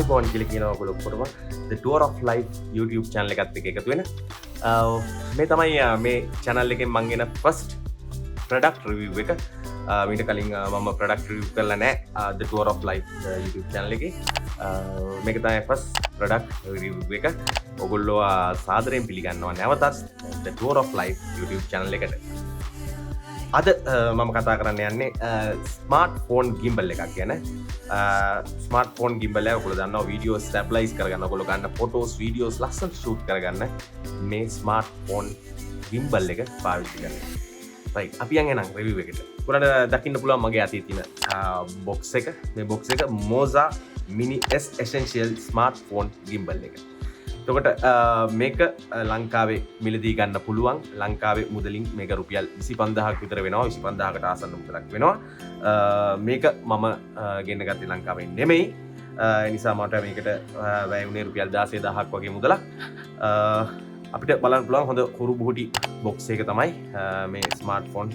ආයිබෝන් කියලා කියනවා ඔයගොල්ලෝ ඔක්කොටම The Tour of Life YouTube channel එකත් එක්ක එකතු වෙන මේ තමයි මේ channel එකෙන් මම ගෙන first product review එක මීට කලින් මම product review කරලා නැහැ The Tour of Life YouTube channel එකේ මේක තමයි first product review එක ඔයගොල්ලෝ සාදරයෙන් පිළිගන්නවා නැවතත් The Tour of Life YouTube channel එකට අද මම කතා කරන්න යන්නේ ස්මාර්ට්ෆෝන් gimbal එකක් ගැන ස්මාර්ට්ෆෝන් gimbal එක ඔයගොල්ලෝ දන්නවා වීඩියෝ ස්ටැබ්ලයිස් කරගන්න ඔයගොල්ලෝ ගන්න ෆොටෝස් වීඩියෝස් ලස්සන ෂූට් කරගන්න මේ ස්මාර්ට්ෆෝන් gimbal එක පාවිච්චි කරනවා. right අපි යන් එනම් රිවිව් එකට. ඔයාලට දකින්න පුළුවන් මගේ අතේ තියෙන box එක. මේ box එක Moza Mini S Essential Smartphone Gimbal එක. එතකොට මේක ලංකාවේ මිලදී ගන්න පුළුවන්. ලංකාවේ මුදලින් මේක රුපියල් 25000ක් විතර වෙනවා. 25000කට ආසන්න මුදලක් වෙනවා. මේක මම ගෙන්න ගත්තේ ලංකාවෙන් නෙමෙයි. ඒ නිසා මට මේකට වැය වුණේ රුපියල් 16000ක් වගේ මුදලක්. අපිට බලන්න පුළුවන් හොඳ කුරු බුහුටි බොක්ස් එක තමයි මේ ස්මාර්ට්ෆෝන්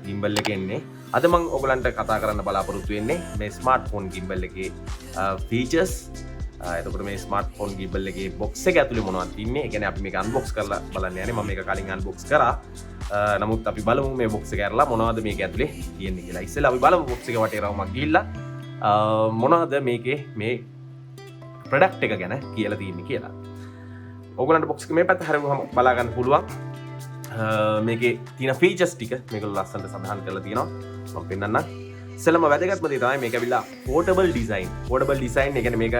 gimbal එක එන්නේ. අද මම ඔයගලන්ට කතා කරන්න බලාපොරොත්තු වෙන්නේ මේ ස්මාර්ට්ෆෝන් gimbal එකේ features. එතකොට මේ ස්මාර්ට්ෆෝන් gimbal එකේ box එක ඇතුලේ මොනවද තින්නේ? ඒ කියන්නේ අපි මේක unbox කරලා බලන්න යන්නේ. මම මේක කලින් unbox කරා. නමුත් අපි බලමු මේ box එක ඇරලා මොනවද මේක ඇතුලේ තියෙන්නේ කියලා. ඉස්සෙල්ලා අපි බලමු box එක වටේ රවුමක් ගිහිල්ලා මොනවද මේකේ මේ product එක ගැන කියලා තියෙන්නේ කියලා. ඔයගලන්ට box එක මේ පැත්ත හරියම බලා ගන්න පුළුවන්. මේකේ තියෙන features ටික මේගොල්ලෝ ලස්සනට සඳහන් කරලා තියෙනවා. මම පෙන්නන්නම්. ඉස්සෙල්ලාම වැදගත්ම දේ තමයි මේක ඇවිල්ලා portable design. portable design ඒ කියන්නේ මේක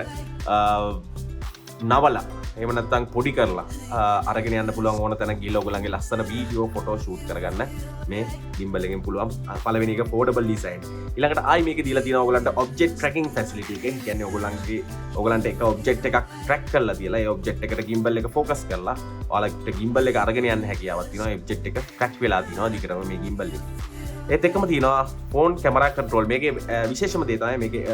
නවලා එහෙම නැත්නම් පොඩි කරලා අරගෙන යන්න පුළුවන් ඕන තැනක ගිහලා ඔයගලන්ගේ ලස්සන වීඩියෝ ෆොටෝ ෂූට් කරගන්න මේ gimbal එකෙන් පුළුවන්. පළවෙනි එක portable design. ඊළඟට ආයි මේකේ දීලා තියෙනවා ඔයගලන්ට object tracking facility එක. ඒ කියන්නේ ඔයගලන්ට එක object එකක් track කරලා තියලා ඒ object එකට gimbal එක focus කරලා ඔයාලට gimbal එක අරගෙන යන්න හැකියාවක් තියෙනවා. ඒ object එක track වෙලා තියෙනවා දිගටම මේ gimbal එක. ඒත් එක්කම තියෙනවා ෆෝන් කැමරා කන්ට්‍රෝල්. මේකේ විශේෂම දේ තමයි මේකේ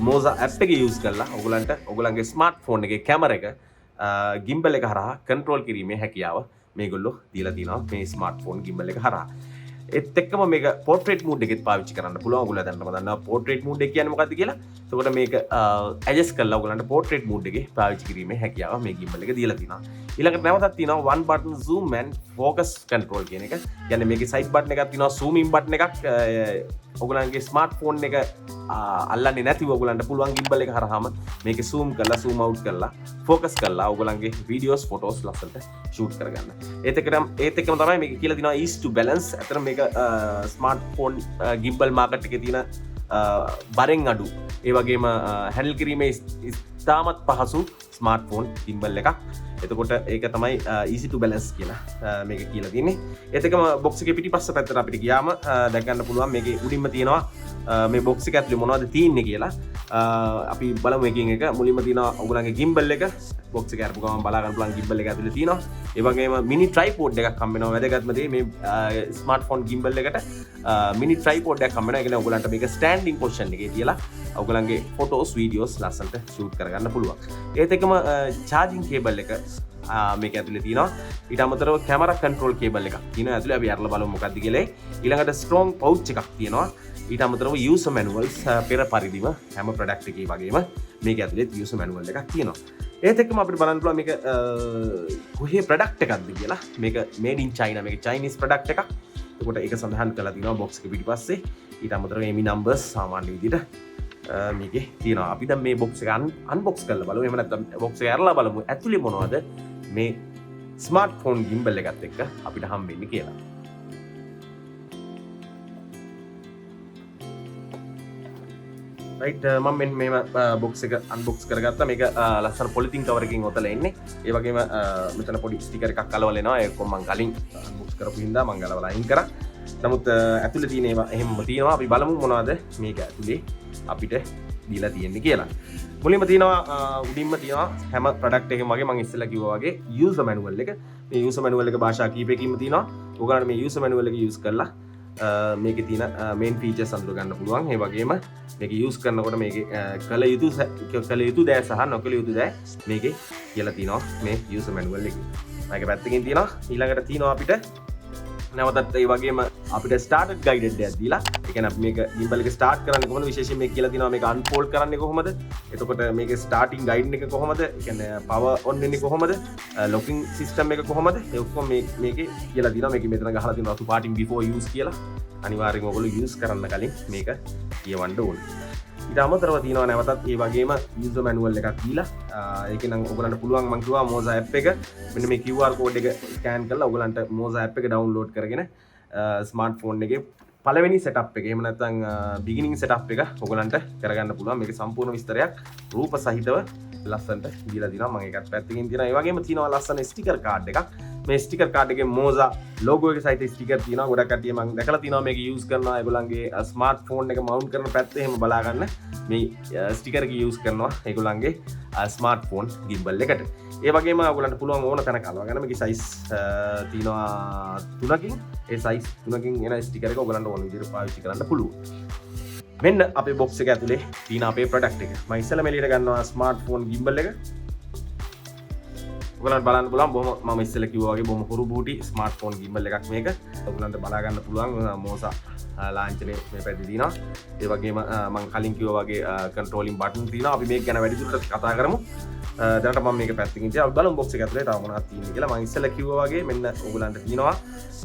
Moza app එක use කරලා ඔයගලන්ට ඔයගලන්ගේ ස්මාර්ට්ෆෝන් එකේ කැමරා එක gimbal එක හරහා කන්ට්‍රෝල් කිරීමේ හැකියාව මේගොල්ලෝ දීලා තියෙනවා මේ ස්මාර්ට්ෆෝන් gimbal එක හරහා. ඒත් එක්කම මේක portrait mode එකෙත් පාවිච්චි කරන්න පුළුවන්. ඔයගොල්ලෝ දැනටම දන්නවා portrait mode එක කියන්නේ මොකක්ද කියලා. එතකොට මේක adjust කරලා ඔයගලන්ට portrait mode එකේ පාවිච්චි කිරීමේ හැකියාව මේ gimbal එක දීලා තියෙනවා. ඊළඟට නැවතත් තියෙනවා one button zoom and focus control කියන එක. කියන්නේ මේකේ side button එකක් තියෙනවා, zoom in button එකක්. ඔයගලන්ගේ ස්මාර්ට්ෆෝන් එක අල්ලන්නේ නැතිව ඔයගලන්ට පුළුවන් gimbal එක හරහාම මේක zoom කරලා zoom out කරලා focus කරලා ඔයගලන්ගේ videos photos ලස්සනට shoot කරගන්න. ඒත් එක්කම තමයි මේක කියලා තියෙනවා easy to balance. අතන මේක ස්මාර්ට්ෆෝන් gimbal market එකේ තියෙන බරෙන් අඩු. ඒ වගේම handle කිරීමේ ඉතාමත් පහසු ස්මාර්ට්ෆෝන් gimbal එකක්. එතකොට ඒක තමයි easy to balance කියලා මේක කියලා තියෙන්නේ. ඒත් එක්කම box එකේ පිටිපස්ස පැත්තට අපිට ගියාම දැක ගන්න පුළුවන් මේකේ උඩින්ම තියෙනවා මේ box එක ඇතුලේ මොනවද තියෙන්නේ කියලා. අපි බලමු එකින් එක. මුලින්ම තියෙනවා ඔයගලන්ගේ gimbal එක. box එක අරපු ගමන් බලා ගන්න පුළුවන් gimbal එක ඇතුලේ තියෙනවා. ඒ වගේම mini tripod එකක් හම්බ වෙනවා. වැදගත්ම දේ මේ ස්මාර්ට්ෆෝන් gimbal එකට mini tripod එකක් හම්බ වෙනවා. ඒ කියන්නේ ඔයගලන්ට මේක standing position එකේ තියලා ඔයගලන්ගේ photos videos ලස්සනට shoot කරගන්න පුළුවන්. ඒත් එක්කම charging cable එක මේක ඇතුලේ තියෙනවා. ඊට අමතරව camera control cable එකක් තියෙනවා ඇතුලේ. අපි අරලා බලමු මොකක්ද කියලා. ඊළඟට strong pouch එකක් තියෙනවා. ඊට අමතරව user manuals පෙර පරිදිම හැම product එකේ වගේම මේක ඇතුලේ user manual එකක් තියෙනවා. ඒත් එක්කම අපිට බලන්න පුළුවන් මේක කොහේ product එකක්ද කියලා. මේක made in China. මේක Chinese product එකක්. එතකොට ඒක සඳහන් කරලා තියෙනවා box එක පිටිපස්සේ. ඊට අමතරව මේ numbers සාමාන්‍ය විදිහට මේකේ තියෙනවා. අපි දැන් මේ box එක unbox කරලා බලමු. එහෙම නැත්නම් box එක අරලා බලමු ඇතුලේ මොනවද මේ ස්මාර්ට්ෆෝන් gimbal එකත් එක්ක අපිට හම්බෙන්නේ කියලා. right මම මේ box එක unbox කරගත්තා. මේක ලස්සන පොලිතින් කවර් එකකින් ඔතලා ඉන්නේ. ඒ වගේම මෙතන පොඩි ස්ටිකර් එකක් අලවල එනවා. ඒක මම කලින් unbox කරපු හින්දා මම ගලවලා අයින් කරා. නමුත් ඇතුලේ තියෙන ඒවා එහෙමම තියෙනවා. අපි බලමු මොනවද මේක ඇතුලේ අපිට දීලා තියෙන්නේ කියලා. මුලින්ම තියෙනවා උඩින්ම තියෙනවා හැම product එකකම වගේ මම ඉස්සෙල්ලා කිව්වා වගේ user manual එක. මේ user manual එක භාෂා කීපයකින්ම තියෙනවා. ඔයගොල්ලන්ට මේ user manual එක use කරලා මේකේ තියෙන main features අඳුර ගන්න පුළුවන්. ඒ වගේම මේක use කරනකොට මේකේ කළ යුතු දෑ සහ නොකළ යුතු දෑ මේකේ කියලා තියෙනවා මේ user manual එකේ. මේක පැත්තකින් තියෙනවා. ඊළඟට තියෙනවා අපිට නැවතත් ඒ වගේම අපිට started guided එකක් දීලා. ඒ කියන්නේ අපි මේක gimbal එක start කරන්නේ කොහොමද විශේෂයෙන් මේක කියලා තියෙනවා මේක unfold කරන්නේ කොහොමද එතකොට මේක starting guide එක කොහොමද කියන්නේ power on වෙන්නේ කොහොමද locking system එක කොහොමද ඒ ඔක්කොම මේකේ කියලා තියෙනවා මේක මෙතන ගහලා තියෙනවා starting before use කියලා අනිවාර්යෙන්ම ඔයගොල්ලෝ use කරන්න කලින් මේක කියවන්න ඕනේ ඊට අමතරව තියෙනවා නැවතත් ඒ වගේම user manual එකක් දීලා ඒකේ නම් ඔයගලන්ට පුළුවන් මම කිව්වා Moza app එක මෙන්න මේ QR code එක scan කරලා ඔයගලන්ට Moza app එක download කරගෙන ස්මාර්ට්ෆෝන් එකේ පළවෙනි setup එක එහෙම නැත්නම් beginning setup එක ඔයගලන්ට කරගන්න පුළුවන් මේකේ සම්පූර්ණ විස්තරයක් රූප සහිතව ලස්සනට දීලා දිනවා මම ඒකත් පැත්තකින් තියනවා ඒ වගේම තියෙනවා ලස්සන ස්ටිකර් කාඩ් එකක් මේ ස්ටිකර් කාඩ් එකේ Moza logo එක සහිත ස්ටිකර් තියෙනවා ගොඩක් කට්ටිය මම දැකලා තියෙනවා මේක use කරනවා ඒගොල්ලන්ගේ ස්මාර්ට්ෆෝන් එක mount කරන පැත්තේ එහෙම බලා ගන්න මේ ස්ටිකර් එක use කරනවා ඒගොල්ලන්ගේ ස්මාර්ට්ෆෝන් gimbal එකට ඒ වගේම ඔයගොල්ලන්ට පුළුවන් ඕන තැනක අලව ගන්න මේකේ size තියෙනවා 3කින් ඒ size 3කින් එන ස්ටිකර් එක ඔයගොල්ලන්ට ඕන විදිහට පාවිච්චි කරන්න පුළුවන් මෙන්න අපේ box එක ඇතුලේ තියෙන අපේ product එක මම ඉස්සෙල්ලාම එළියට ගන්නවා ස්මාර්ට්ෆෝන් gimbal එක ඔයගලන්ට බලන්න පුළුවන් බොහොම මම ඉස්සෙල්ලා කිව්වා වගේ බොහොම හුරු බූටි ස්මාර්ට්ෆෝන් gimbal එකක් මේක ඔයගලන්ට බලා ගන්න පුළුවන් Moza ලාංඡනේ මේ පැත්තේ තියෙනවා ඒ වගේම මම කලින් කිව්වා වගේ controlling button තියෙනවා අපි මේක ගැන වැඩිදුරටත් කතා කරමු දැනට මම මේක පැත්තකින් තියලා බලමු box එක ඇතුලේ තව මොනවද තියෙන්නේ කියලා මම ඉස්සෙල්ලා කිව්වා වගේ මෙන්න ඔයගලන්ට තියෙනවා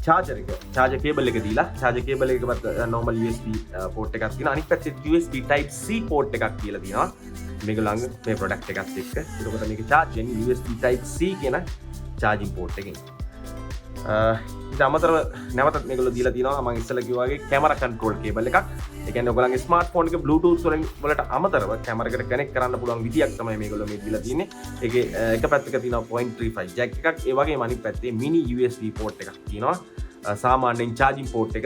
charger එක charger cable එක දීලා charger cable එකකට normal USB port එකක් තියෙනවා අනිත් පැත්තේ USB type C port එකක් කියලා තියෙනවා මේක ළඟ මේ product එකත් එක්ක එතකොට මේක charge වෙන්නේ USB type C කියන charging port එකකින් ඊට අමතරව නැවතත් මේගොල්ලෝ දීලා තියෙනවා මම ඉස්සෙල්ලා කිව්වා වගේ camera control cable එකක් ඒ කියන්නේ ඔයගොල්ලන්ගේ ස්මාර්ට්ෆෝන් එක Bluetooth වලට අමතරව camera එකට connect කරන්න පුළුවන් විදියක් තමයි මේගොල්ලෝ මේ දීලා තියෙන්නේ ඒකේ එක පැත්තක තියෙනවා 0.35 jack එකක් ඒ වගේම අනිත් පැත්තේ mini USB port එකක් තියෙනවා සාමාන්‍යයෙන් charging port එක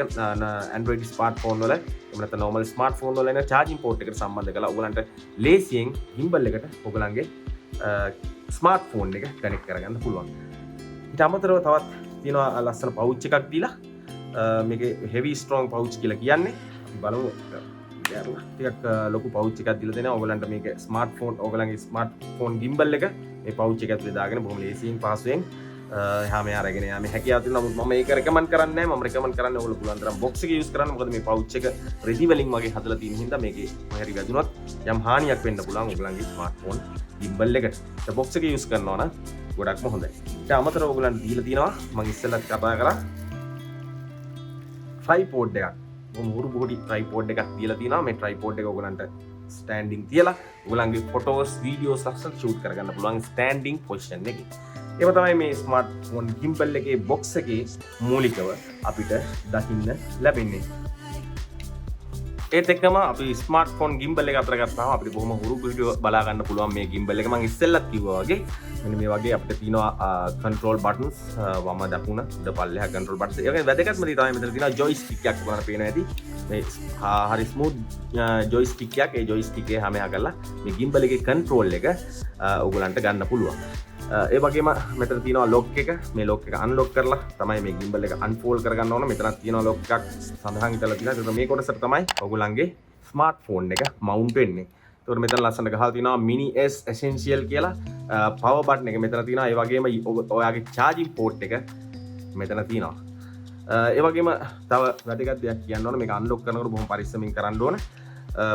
Android smartphone වල එහෙම නැත්නම් normal smartphone වල එන charging port එකට සම්බන්ධ කරලා ඔයගලන්ට ලේසියෙන් gimbal එකට ඔයගලන්ගේ smartphone එක connect කරගන්න පුළුවන් ඊට අමතරව තවත් තියෙනවා ලස්සන pouch එකක් දීලා මේකේ heavy strong pouch කියලා කියන්නේ අපි බලමු ටිකක් ලොකු pouch එකක් දීලා දෙනවා ඔයගලන්ට මේක ඔයගලන්ගේ smartphone gimbal එක මේ pouch එක ඇතුලේ දාගෙන බොහොම ලේසියෙන් පහසුවෙන් එහා මෙහා අරගෙන යාමේ හැකියාව තියෙනවා නමුත් මම මේක රෙකමන්ඩ් කරන්නේ නැහැ මම රෙකමන්ඩ් කරන්නේ ඔයගොල්ලෝ පුළුවන් තරම් box එක use කරන්න මොකද මේ pouch එක රෙදි වලින් වගේ හදලා තියෙන හින්දා මේකේ මොහරි වැදුනොත් යම් හානියක් වෙන්න පුළුවන් ඔයගලන්ගේ smartphone gimbal එකට ඒ box එක use කරනවා නම් ගොඩක්ම හොඳයි ඊට අමතරව ඔයගලන්ට දීලා තියෙනවා මම ඉස්සෙල්ලත් කතා කරා tripod එකක් මොම හුරු බොඩි tripod එකක් දීලා තියෙනවා මේ tripod එක ඔයගලන්ට standing තියලා ඔයගලන්ගේ photos videos ලස්සනට shoot කරගන්න පුළුවන් standing position එකේ ඒව තමයි මේ ස්මාර්ට්ෆෝන් gimbal එකේ box එකේ මූලිකව අපිට දකින්න ලැබෙන්නේ ඒත් එක්කම අපි ස්මාර්ට්ෆෝන් gimbal එක අතර ගත්තාම අපිට බොහොම හුරු වීඩියෝ බලා ගන්න පුළුවන් මේ gimbal එක මම ඉස්සෙල්ලත් කිව්වා වගේ මෙන්න මේ වගේ අපිට තියෙනවා control buttons වම දකුණ උඩ පල්ලෙහා control buttons ඒ වගේ වැදගත්ම දේ තමයි මෙතන තියෙනවා joystick එකක් බලන්න පේනවා ඇති මේ හරි smooth joystick එකක් ඒ joystick එකේ හැම එකක් කරලා මේ gimbal එකේ control එක ඔයගලන්ට ගන්න පුළුවන් ඒ වගේම මෙතන තියෙනවා lock එක මේ lock එක unlock කරලා තමයි මේ gimbal එක unfold කරගන්න ඕන මෙතනක් තියෙනවා lock එකක් සඳහන් කරලා තියෙනවා ඒක මේ කොටසට තමයි ඔයගොල්ලන්ගේ smartphone එක mount වෙන්නේ ඒතකොට මෙතන ලස්සනට ගහලා තියෙනවා mini S essential කියලා power button එක මෙතන තියෙනවා ඒ වගේම ඔයාගේ charging port එක මෙතන තියෙනවා ඒ වගේම තව වැදගත් දෙයක් කියන්න ඕන මේක unlock කරනකොට බොහොම පරිස්සමින් කරන්න ඕන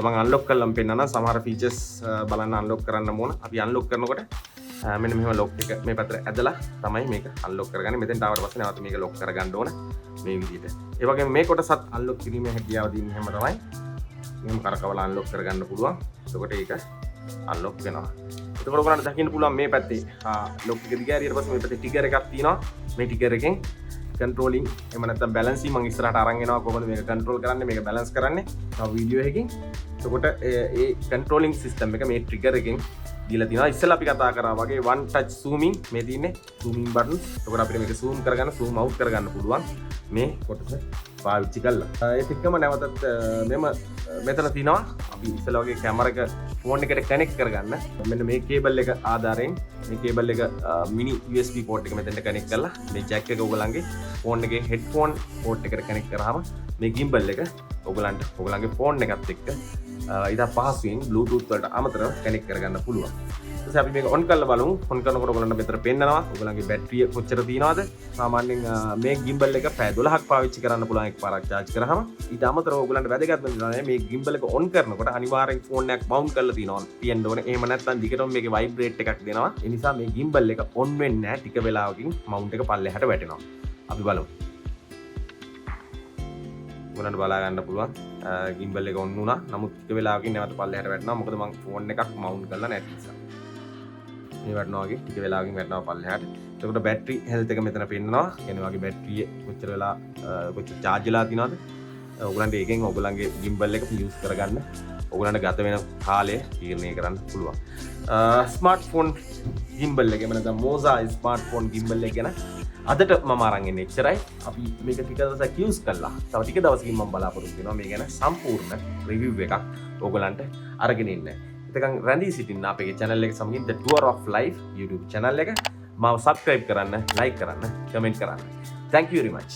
මම unlock කරලම් පෙන්නනවා සමහර features බලන්න unlock කරන්න ඕන අපි unlock කරනකොට මෙන්න මෙහෙම lock එක මේ පැත්තට ඇදලා තමයි මේක unlock කරගන්නේ. මෙතෙන්ට ආවට පස්සේ නැවත මේක lock කරගන්න ඕන මේ විදිහට. ඒ වගේම මේ කොටසත් unlock කිරීමේ හැකියාව දෙන්නේ හැම තමයි. මෙහෙම කරකවලා unlock කරගන්න පුළුවන්. එතකොට ඒක unlock වෙනවා. එතකොට ඔයගොල්ලන්ට දකින්න පුළුවන් මේ පැත්තේ lock එක දිග ඇරියට පස්සේ මේ පැත්තේ trigger එකක් තියෙනවා. මේ trigger එකෙන් controlling එහෙම නැත්නම් balancing මම ඉස්සරහට අරන් එනවා කොහොමද මේක control කරන්නේ මේක balance කරන්නේ. තව වීඩියෝ එකකින්. එතකොට ඒ controlling system එක මේ trigger එකෙන් දීලා තියෙනවා ඉස්සෙල්ලා අපි කතා කරා වගේ one touch zooming මේ තියෙන්නේ zooming button එතකොට අපිට මේක zoom කරගන්න zoom out කරගන්න පුළුවන් මේ කොටස පාවිච්චි කරලා ඒත් එක්කම නැවතත් මෙතන තියෙනවා අපි ඉස්සෙල්ලා වගේ කැමරා එක ෆෝන් එකට කනෙක්ට් කරගන්න මෙන්න මේ කේබල් එක ආධාරයෙන් මේ කේබල් එක mini USB port එක මෙතෙන්ට කනෙක්ට් කරලා මේ jack එක ඔයගලන්ගේ ෆෝන් එකේ headphone port එකට කනෙක්ට් කරාම මේ gimbal එක ඔයගලන්ගේ ෆෝන් එකත් එක්ක ඉතා පහසුවෙන් Bluetooth වලට අමතරව කනෙක්ට් කරගන්න පුළුවන්. ඊට අපි මේක ඔන් කරලා බලමු. ඔන් කරනකොට ඔයගලන්ට මෙතන පෙන්නනවා ඔයගලන්ගේ බැටරිය කොච්චර තියෙනවද. සාමාන්‍යයෙන් මේ gimbal එක පැය 12ක් පාවිච්චි කරන්න පුළුවන් එකපාරක් charge කරාම. ඊට අමතරව ඔයගලන්ට වැදගත් වෙනවා මේ gimbal එක ඔන් කරනකොට අනිවාර්යෙන් ෆෝන් එකක් mount කරලා තියෙන්න ඕනේ. එහෙම නැත්නම් දිගටම මේකේ vibrate එකක් දෙනවා. ඒ නිසා මේ gimbal එක on වෙන්නේ නැහැ. ටික වෙලාවකින් mount එක පල්ලෙහාට වැටෙනවා. අපි බලමු. ඔයගලන්ට බලා ගන්න පුළුවන් gimbal එක on වුණා. නමුත් ටික වෙලාවකින් නැවත පල්ලෙහාට වැටෙනවා. මොකද මම ෆෝන් එකක් mount කරලා නැති නිසා. මේ වැටෙනවා වගේ ටික වෙලාවකින් වැටෙනවා පල්ලෙහාට. එතකොට බැටරි හෙල්ත් එක මෙතන පෙන්නනවා. කියන්නේ වගේ බැටරිය කොච්චර වෙලා කොච්චර charge වෙලා තියෙනවද? ඔයගලන්ට ඒකෙන් ඔයගලන්ගේ gimbal එක use කරගන්න ඔයගලන්ට ගත වෙන කාලය තීරණය කරන්න පුළුවන්. ස්මාර්ට්ෆෝන් gimbal එක එමෙන්න Moza ස්මාර්ට්ෆෝන් gimbal එක ගැන අදට මම අරන් ඉන්නේ එච්චරයි. අපි මේක ටික දවසක් use කළා. තව ටික දවසකින් මම බලාපොරොත්තු වෙනවා මේ ගැන සම්පූර්ණ review එකක් ඔයගලන්ට අරගෙන ඉන්න. එතකන් රැඳී සිටින්න අපේ channel එක සමගින් The Tour of Life YouTube channel එක මාව subscribe කරන්න, like කරන්න, comment කරන්න. Thank you very much.